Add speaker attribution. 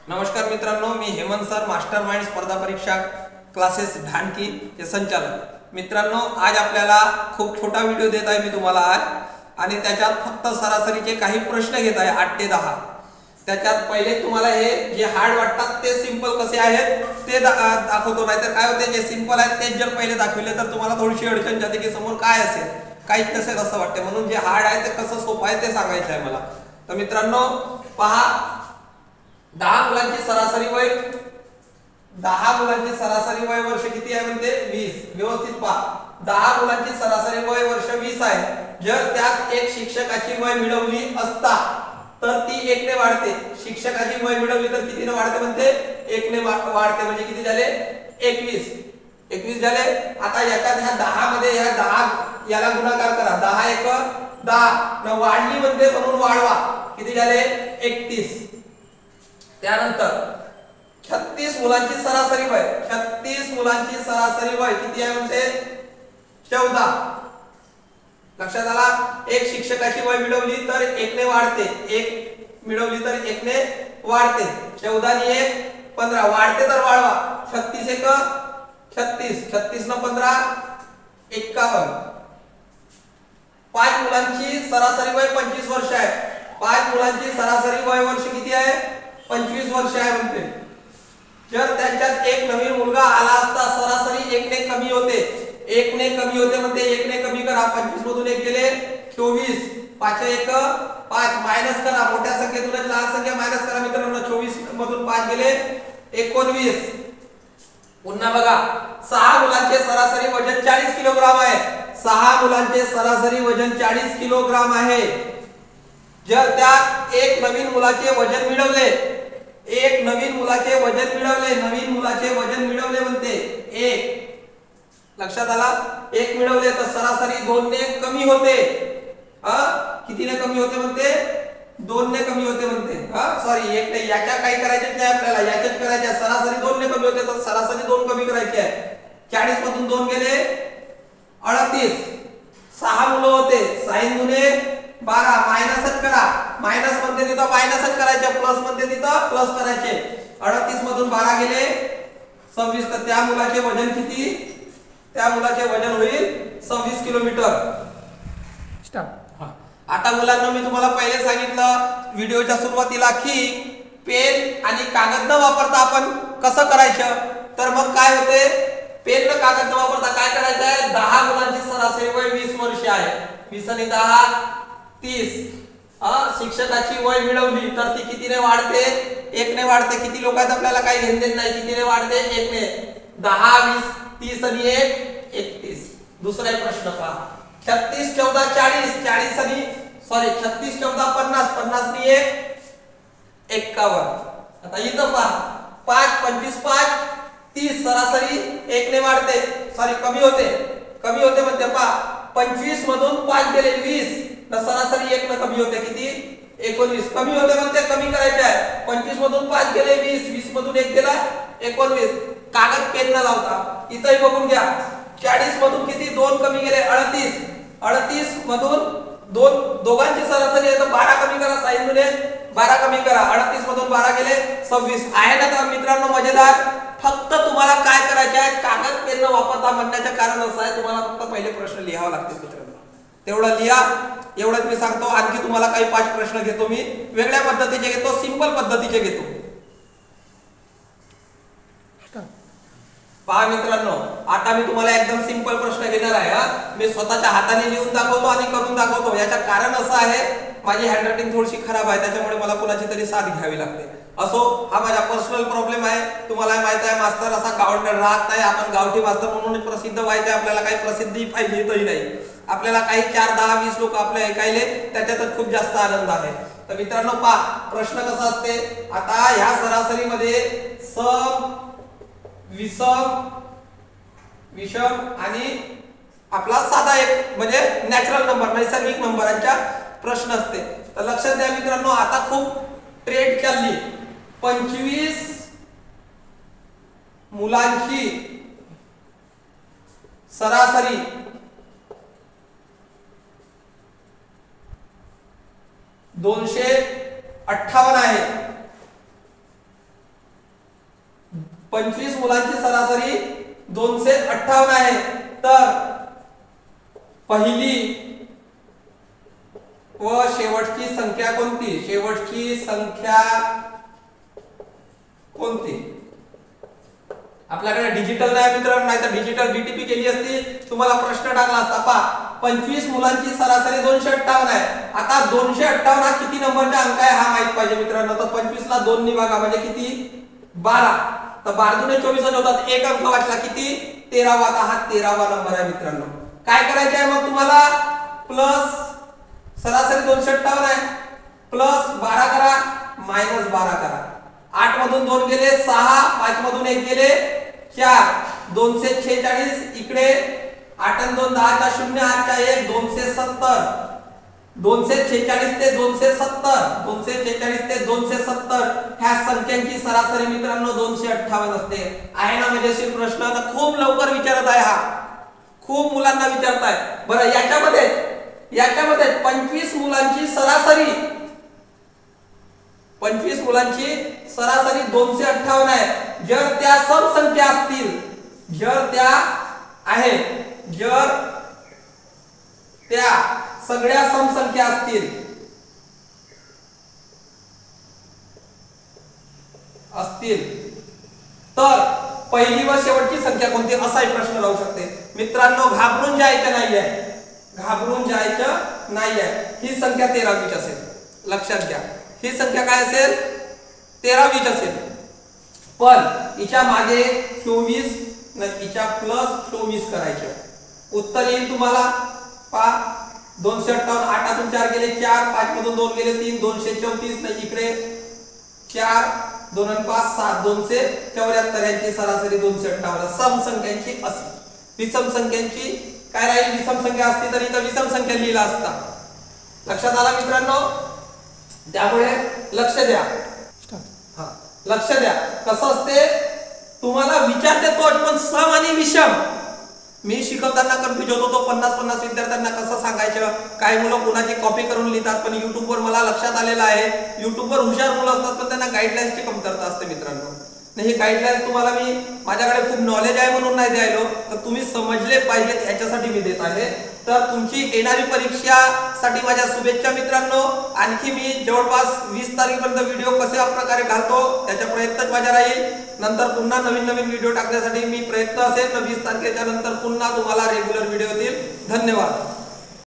Speaker 1: नमस्कार मित्रांनो, मी Hemant sir, master mind स्पर्धा परीक्षा क्लासेस ढानकी चे संचालक। मित्रांनो, आज आपल्याला खूप छोटा व्हिडिओ देत आहे मी तुम्हाला आज, आणि त्याच्यात फक्त सरासरीचे काही प्रश्न घेत आहे 8 ते 10। त्याच्यात पहिले तुम्हाला हे जे हार्ड वाटतात ते सिंपल कसे आहेत ते दाखवतो, नाहीतर काय होते जे सिंपल आहेत तेच जर पहिले दाखवले तर तुम्हाला थोडीशी अडचण जाते की समोर काय असेल, काहीच नसेल असं वाटते, म्हणून जे हार्ड आहे ते कसं सोपं आहे ते सांगायचं आहे मला। तर मित्रांनो पहा, 10 मुलांची सरासरी वय 10 मुलांची सरासरी वय वर्ष किती आहे म्हणते 20। व्यवस्थित पहा, 10 मुलांची सरासरी वय वर्ष 20 आहे। जर त्यात एक शिक्षकाची वय मिळवली असता तर ती 1 ने वाढते। शिक्षकाची वय मिळवली तर कितीने वाढते म्हणते 1 ने वाढते, म्हणजे किती झाले 21 झाले। आता याच्यात ह्या 10 मध्ये ह्या 10 याला गुणाकार करा, 10 एक 10 न वाढली म्हणते म्हणून वाढवा, किती झाले 31। त्यानंतर 36 मुलांची सरासरी वय 36 मुलांची सरासरी वय किती आहे म्हणते 14। लक्षात आला, एक शिक्षकाची वय मिळवली तर 1 ने वाढते, एक मिळवली तर 1 ने वाढते। 14 नी 1 15 वाढते तर वाढवा, 36 एक 36, 36 न 15 51। 5 मुलांची सरासरी वय 25 वर्ष आहे। 5 मुलांची सरासरी वय वर्ष किती आहे 25 वर्ष आहे म्हणते। जर त्यांच्यात एक नवीन मुलगा आला असता सरासरी 1 ने कमी होते, 1 ने कमी होते म्हणते 1 ने कमी करा, 25 मधून 1 गेले 24, 5 1 5 मायनस करा, मोठ्या संख्येतून लहान संख्या मायनस करा मित्रांनो, 24 मधून 5 गेले 19। पुन्हा बघा, 6 मुलांचे सरासरी वजन 40 किलोग्राम आहे। 6 मुलांचे सरासरी वजन 40 किलोग्राम आहे। जर त्यात एक नवीन मुलाचे वजन मिळवले, एक नवीन मुलाचे वजन मिळवले, नवीन मुलाचे वजन मिळवले म्हणते 1, लक्षात आला, 1 मिळवले तर सरासरी 2 ने कमी होते। कितीने कमी होते म्हणते 2 ने कमी होते म्हणते। सॉरी 1 ने, याच्या काही करायचे नाही आपल्याला, याच्याच करायचे, सरासरी 2 ने कमी होते तर सरासरी 2 कमी करायची आहे। 40 मधून 2 गेले 38, 6 मुलं होते, 6 गुणे 12 मायनसच करा, मायनस मध्ये तिथं मायनसच करायचे, प्लस मध्ये तिथं प्लस करायचे। 38 मधून 12 गेले 26, तर त्या मुलाचे वजन किती, त्या मुलाचे वजन होईल 26 किलोमीटर। आता मुलांना मी तुम्हाला पहिले सांगितलं व्हिडिओच्या सुरुवातीला की पेन आणि कागद न वापरता आपण कसं करायचं, तर मग काय होते, पेन न कागद न वापरता काय करायचं आहे, 10 मुलांची सरासरी वय 20 वर्ष आहे, 20 आणि 10 30। शिक्षकाची वय मिळवली तर ती कितीने वाढते 1 ने वाढते। किती लोक आहेत आपल्याला काही घेणदेण नाही, कितीने वाढते 1 ने। 10 20 30 आणि 1 31। दुसरा प्रश्न पहा, 36 14 40 40 आणि सॉरी 36 14 50 50 आणि 1 51। आता इथं पहा, 5 25 5 30 सरासरी 1 ने वाढते, सॉरी कमी होते म्हणते। पहा 25 मधून 5 गेले 20, तर सरासरी 1 ने कमी होते, किती 19, कमी होते म्हणते, कमी करायचे आहे। 25 मधून 5 गेले 20, 20 मधून 1 गेला 19। कागद पेन न लावता इथंही बघून घ्या, 40 मधून किती 2 कमी गेले 38, 38 मधून 2 दोघांची सरासरी आहे तर 12 कमी करा, 6 गुणे 12 कमी करा, 38 मधून 12 गेले 26 आहे ना। तर मित्रांनो मजेदार, फक्त तुम्हाला काय करायचे आहे, कागद पेन न वापरता म्हणण्याचे कारण असं आहे, तुम्हाला फक्त पहिले प्रश्न लिहावे लागतील मित्रांनो, तेवढं लिहा, एवढंच मी सांगतो। आणखी तुम्हाला काही 5 प्रश्न घेतो, मी वेगळ्या पद्धतीचे घेतो, सिंपल पद्धतीचे घेतो। पहा मित्रांनो, आता मी तुम्हाला एकदम सिंपल प्रश्न घेणार आहे। मी स्वतःच्या हाताने लिहून दाखवतो आणि करून दाखवतो। याचं कारण असं आहे, माझी हँडरायटिंग थोडीशी खराब आहे, त्याच्यामुळे मला कोणाची तरी साथ घ्यावी लागते। असो, हा माझा पर्सनल प्रॉब्लेम आहे। तुम्हाला माहित आहे मास्तर असा गावठी राहत नाही, आपण गावठी मास्तर म्हणून प्रसिद्ध व्हायचे, आपल्याला काही प्रसिद्धी पाहिजे तरी नाही, आपल्याला काही 4 10 20 लोक आपले ऐकायले, त्याच्यातच खूप जास्त आनंद आहे। तर मित्रांनो पहा, प्रश्न कसा असते, आता ह्या सरासरी मध्ये सम विषम विषम आणि आपला साधा एक म्हणजे नॅचरल नंबर, नैसर्गिक नंबरांच्या प्रश्न असते। तर लक्षात द्या मित्रांनो, आता खूप ट्रेंड चालली, 25 मुलांची सरासरी 258 आहे। 25 मुलांची सरासरी 258 आहे, तर पहिली व शेवटची संख्या कोणती? शेवटची संख्या कोणती? आपल्याकडे डिजिटल नाही मित्रांनो, नाही तर डिजिटल डीटीपी केली असती, तुम्हाला प्रश्न टाकला असता. पहा 25 मुलांची सरासरी 258 आहे. आता 258 हा किती नंबरचा अंक आहे हा माहित पाहिजे मित्रांनो. तर 25 ला 2 ने भागा म्हणजे किती? 12. तर 12 दुणे 24 होतात. एक अंक वाचला किती? 13वा. हा 13वा नंबर आहे मित्रांनो. काय करायचे आहे मग तुम्हाला? प्लस सरासरी 258 आहे, प्लस 12 करा, मायनस 12 करा. 8 मधून 2 गेले 6, 5 मधून 1 गेले 4, 246. इकडे 8 आणि 2 10 चा 0, 8 चा 1 270. 246 ते 270, 246 ते 270 ह्या संख्यांची सरासरी मित्रांनो 258 असते. आहे ना मजेशीर प्रश्न? खूप लवकर विचारत आहे हा, खूप मुलांना विचारताय. बरं याच्यामध्ये 25 मुलांची सरासरी 258 आहे. जर त्या सम संख्या असतील, जर त्या सगळ्या सम संख्या असतील तर पहिली व शेवटची संख्या कोणती असाही प्रश्न राहू शकते. मित्रांनो घाबरून जायचं नाहीये. ही संख्या 13वीच असेल, लक्षात घ्या. ही संख्या काय असेल? 13वीच असेल. पण हिच्या मागे 24 नाही, हिच्या प्लस 24 करायचं. उत्तर येईल तुम्हाला. पहा 258, 8 4 गेले 4, 5 मधून 2 गेले 3, 234. नाही इकडे 4, 2 आणि 5 7, 274 यांची सरासरी 258. सम संख्यांची असेल. विषम संख्यांची काय राहील? विषम संख्या असती तरी इथं विषम संख्या लिहिला असता. लक्षात आला मित्रांनो? त्यामुळे लक्ष द्या. हा लक्ष द्या. कसं असते तुम्हाला विचारते तोच, पण सम आणि विषम मी शिकवताना कन्फ्युज होतो. तो 50-50 विद्यार्थ्यांना कसं सांगायचं. काही मुलं कुणाची कॉपी करून लिहितात, पण युट्यूबवर मला लक्षात आलेलं आहे युट्यूबवर हुशार मुलं असतात, पण त्यांना गाईडलाईन्सची कमतरता असते मित्रांनो. नाही हे गाईडलाईन्स तुम्हाला मी माझ्याकडे खूप नॉलेज आहे म्हणून नाही द्यायलो, तर तुम्ही समजले पाहिजेत याच्यासाठी मी देत आहे. तर तुमची येणारी परीक्षासाठी माझ्या शुभेच्छा मित्रांनो. आणखी मी जवळपास 20 तारखेपर्यंत व्हिडिओ कशा प्रकारे घालतो त्याचा प्रयत्न माझा राहील. नंतर पुन्हा नवीन व्हिडिओ टाकण्यासाठी मी प्रयत्न असेल. 20 तारखेच्या नंतर पुन्हा तुम्हाला रेग्युलर व्हिडिओ येतील. धन्यवाद.